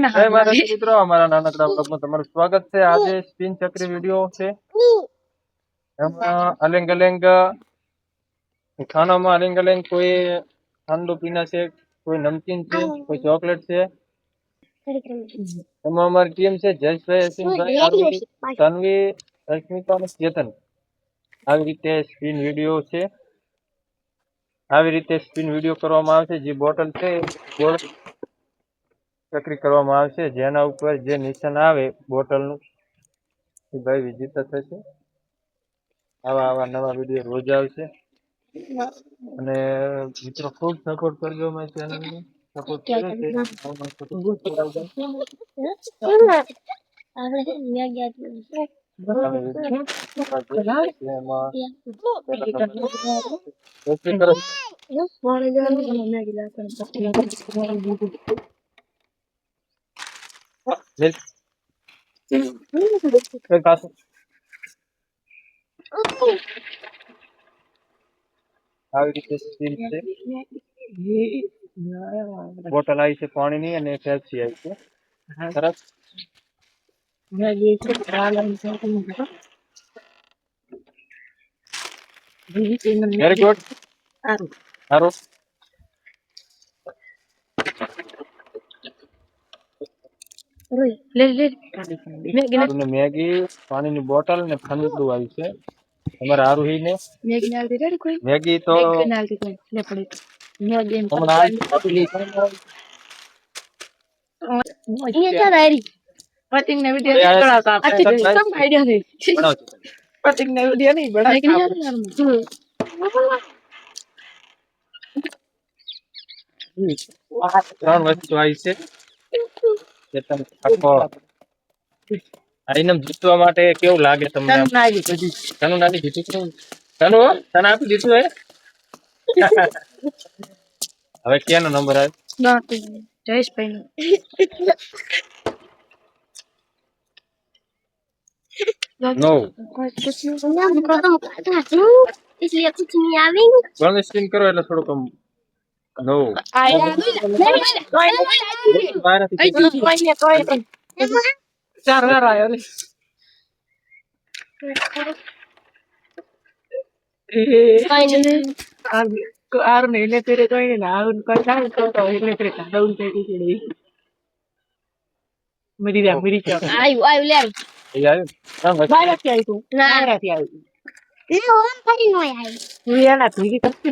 જય માતાજી મિત્રો, અમારા નાનકડા બ્લોગમાં તમારું સ્વાગત છે। આજે સ્પિન ચક્રી વિડીયો છે। એમાં અલેંગ અલેંગ ખાનામાં અલેંગ અલેંગ કોઈ ઠંડુ પીના છે, કોઈ નમકીન છે, કોઈ ચોકલેટ છે। એમાં અમારી ટીમ છે જયેશભાઈ, અસીમભાઈ, આરવી, તન્વી, રશ્મિકા અને ચેતન। આવી રીતે સ્પિન વિડીયો છે। આવી રીતે સ્પિન વિડીયો કરવામાં આવશે। જે બોટલ છે ગોળ ચક્રી કરવામાં આવશે। જેના ઉપર જે નિશાન આવે બોટલનું એ ભાઈ વિજેતા થશે। આવા નવા વિડીયો રોજ આવશે અને મિત્રો ખૂબ સપોર્ટ કરજો। મારી ચેનલને સપોર્ટ કરે છે। આવી રીતે સ્ટીલ છે, બોટલ આવી છે પાણીની અને પેપ્સી આવી છે। સરસ વેરી ગુડ, સારું। મેગી, પાણીની બોટલ ને ઠંડુ આવી છે। તમારે આરોહી ને મેગી તો ત્રણ વસ્તુ આવી છે। આઈનમ જીતવા માટે કેવું લાગે તમને? તનુ નાની જીતી, તનુ તને આપી દીધું હે। હવે ક્યાંનો નંબર આવ્યો? જયેશભાઈ। नो इसलिए कुछ नहीं आवेंगे। कौन स्पिन करो એટલે થોડું કમ नो चार बार आया रे आर नहीं ले तेरे तो ही ना उनका क्या तो ले तेरे का डाउन पे की चढ़ी मेरी क्या आयु ले ये आयो हां बाहर से आई तू ना रहती आई ले ओम फरी नो आई तू ये ना तू की करती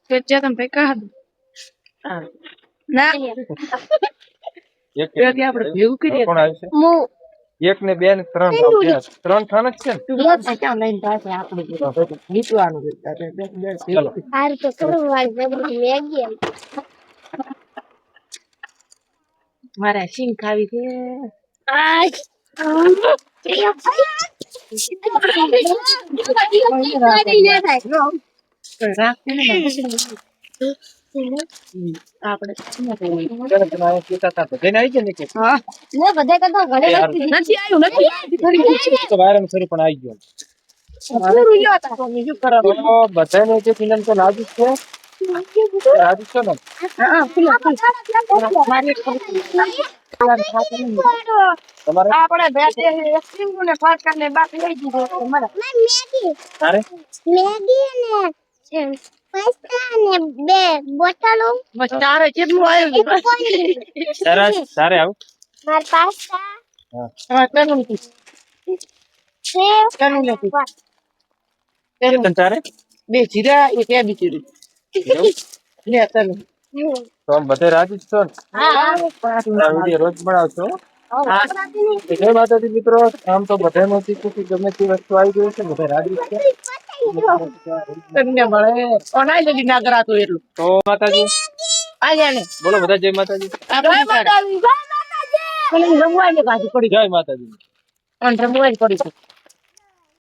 फिर जा तुम पे कहा ना એક આપણે ભેગું કરીએ કોણ આવશે? એક ને બે ને ત્રણ ત્રણ થાન જ છે ને? તું ક્યાં લઈને પાસે આપણે નીચવાનું ચલો આર તો કરું મેગી મારા સિંગ ખાવી છે આ આપણે બધાને જે ફિલ્મ તો લાગુ છે લાગુ છે ને આપણે બેઠે ને ફાટકા ને બાકી લઈ દીધો મેગી અરે મેગી ને પાસ્તા ને બે બોટલો બસ ચારે કેટલું આવ્યું સરસ સારે આવ માર પાસ્તા હા તનું કી તનું નથી તનું ચારે બે જીરા એક એ બીચુરી લે તનું તો આમ બધે રાજી છો ને? હા વિડિયો રોજ બનાવશો? જય માતાજી મિત્રો, આમ તો બધા નથી કે ગમે તે વસ્તુ આવી ગઈ છે, બધા રાજી છે। તમને મળે ઓનાઈ જલ્દી ના કરાતું એટલું તો માતાજી આ જાને બોલો બધા જય માતાજી। જય માતાજી જય માતાજી જમવાને પાછી પડી જય માતાજી અને જમવાને પડી